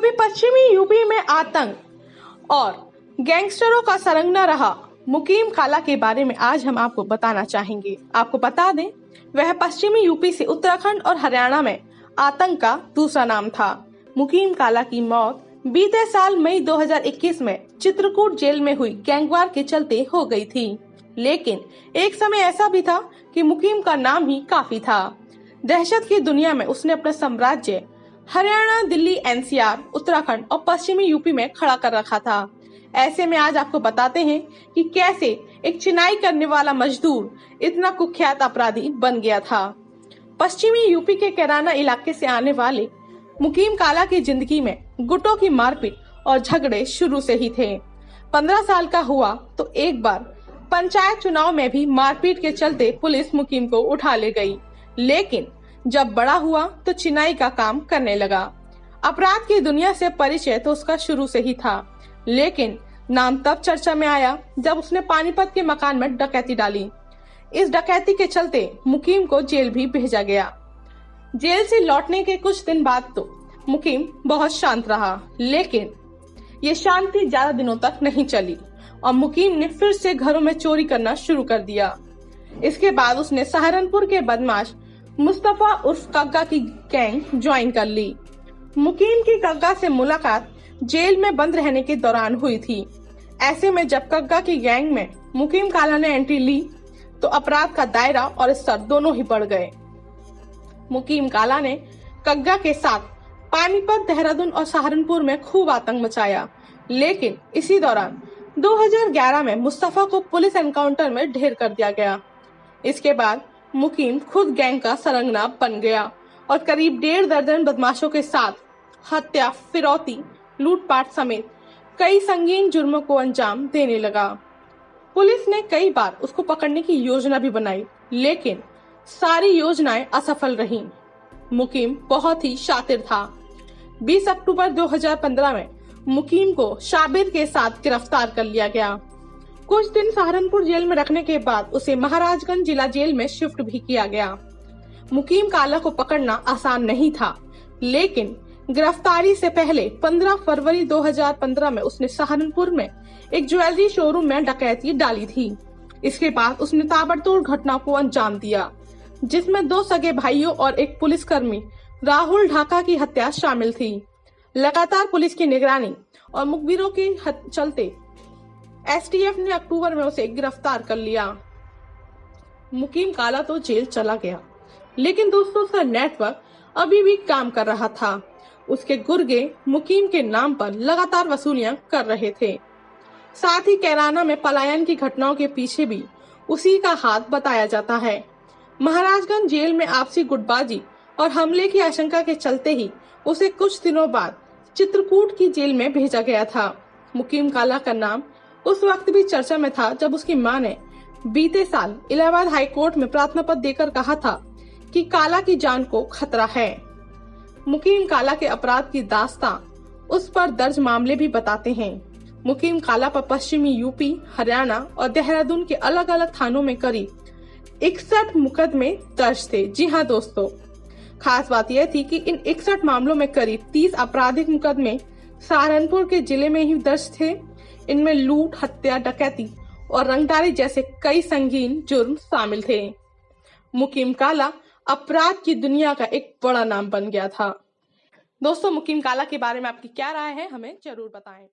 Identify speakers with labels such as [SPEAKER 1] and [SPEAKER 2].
[SPEAKER 1] कभी पश्चिमी यूपी में आतंक और गैंगस्टरों का सरंगा रहा मुकीम काला के बारे में आज हम आपको बताना चाहेंगे। आपको बता दें, वह पश्चिमी यूपी से उत्तराखंड और हरियाणा में आतंक का दूसरा नाम था। मुकीम काला की मौत बीते साल मई 2021 में चित्रकूट जेल में हुई गैंगवार के चलते हो गई थी। लेकिन एक समय ऐसा भी था कि मुकीम का नाम ही काफी था। दहशत की दुनिया में उसने अपना साम्राज्य हरियाणा, दिल्ली, एनसीआर, उत्तराखंड और पश्चिमी यूपी में खड़ा कर रखा था। ऐसे में आज आपको बताते हैं कि कैसे एक चिनाई करने वाला मजदूर इतना कुख्यात अपराधी बन गया था। पश्चिमी यूपी के कैराना इलाके से आने वाले मुकीम काला की जिंदगी में गुटों की मारपीट और झगड़े शुरू से ही थे। 15 साल का हुआ तो एक बार पंचायत चुनाव में भी मारपीट के चलते पुलिस मुकीम को उठा ले गई। लेकिन जब बड़ा हुआ तो चिनाई का काम करने लगा। अपराध की दुनिया से परिचय तो उसका शुरू से ही था, लेकिन नाम तब चर्चा में आया जब उसने पानीपत के मकान में डकैती डाली। इस डकैती के चलते मुकीम को जेल भी भेजा गया। जेल से लौटने के कुछ दिन बाद तो मुकीम बहुत शांत रहा, लेकिन ये शांति ज्यादा दिनों तक नहीं चली और मुकीम ने फिर से घरों में चोरी करना शुरू कर दिया। इसके बाद उसने सहारनपुर के बदमाश मुस्तफा उर्फ कग्गा की गैंग ज्वाइन कर ली। मुकीम की कग्गा से मुलाकात जेल में बंद रहने के दौरान हुई थी। ऐसे में जब कग्गा की गैंग में मुकीम काला ने एंट्री ली तो अपराध का दायरा और स्तर दोनों ही बढ़ गए। मुकीम काला ने कग्गा के साथ पानीपत, देहरादून और सहारनपुर में खूब आतंक मचाया। लेकिन इसी दौरान 2011 में मुस्तफा को पुलिस एनकाउंटर में ढेर कर दिया गया। इसके बाद मुकीम खुद गैंग का सरंगा बन गया और करीब 1.5 दर्जन बदमाशों के साथ हत्या, फिरौती, लूटपाट समेत कई संगीन जुर्मों को अंजाम देने लगा। पुलिस ने कई बार उसको पकड़ने की योजना भी बनाई, लेकिन सारी योजनाएं असफल रहीं। मुकीम बहुत ही शातिर था। 20 अक्टूबर 2015 में मुकीम को शाबिर के साथ गिरफ्तार कर लिया गया। कुछ दिन सहारनपुर जेल में रखने के बाद उसे महाराजगंज जिला जेल में शिफ्ट भी किया गया। मुकीम काला को पकड़ना आसान नहीं था, लेकिन गिरफ्तारी से पहले 15 फरवरी 2015 में उसने सहारनपुर में एक ज्वेलरी शोरूम में डकैती डाली थी। इसके बाद उसने ताबड़तोड़ घटना को अंजाम दिया, जिसमें 2 सगे भाइयों और एक पुलिसकर्मी राहुल ढाका की हत्या शामिल थी। लगातार पुलिस की निगरानी और मुखबिरों के चलते एसटीएफ ने अक्टूबर में उसे गिरफ्तार कर लिया। मुकीम काला तो जेल चला गया, लेकिन दोस्तों उसका नेटवर्क अभी भी काम कर रहा था। उसके गुर्गे मुकीम के नाम पर लगातार वसूलियां कर रहे थे। साथ ही कैराना में पलायन की घटनाओं के पीछे भी उसी का हाथ बताया जाता है। महाराजगंज जेल में आपसी गुटबाजी और हमले की आशंका के चलते ही उसे कुछ दिनों बाद चित्रकूट की जेल में भेजा गया था। मुकीम काला का नाम उस वक्त भी चर्चा में था जब उसकी मां ने बीते साल इलाहाबाद हाई कोर्ट में प्रार्थना पत्र देकर कहा था कि काला की जान को खतरा है। मुकीम काला के अपराध की दास्तां उस पर दर्ज मामले भी बताते हैं। मुकीम काला पर पश्चिमी यूपी, हरियाणा और देहरादून के अलग अलग थानों में करीब 61 मुकदमे दर्ज थे। जी हाँ दोस्तों, खास बात यह थी कि इन 61 मामलों में करीब 30 आपराधिक मुकदमे सहारनपुर के जिले में ही दर्ज थे। इनमें लूट, हत्या, डकैती और रंगदारी जैसे कई संगीन जुर्म शामिल थे। मुकीम काला अपराध की दुनिया का एक बड़ा नाम बन गया था। दोस्तों, मुकीम काला के बारे में आपकी क्या राय है, हमें जरूर बताएं।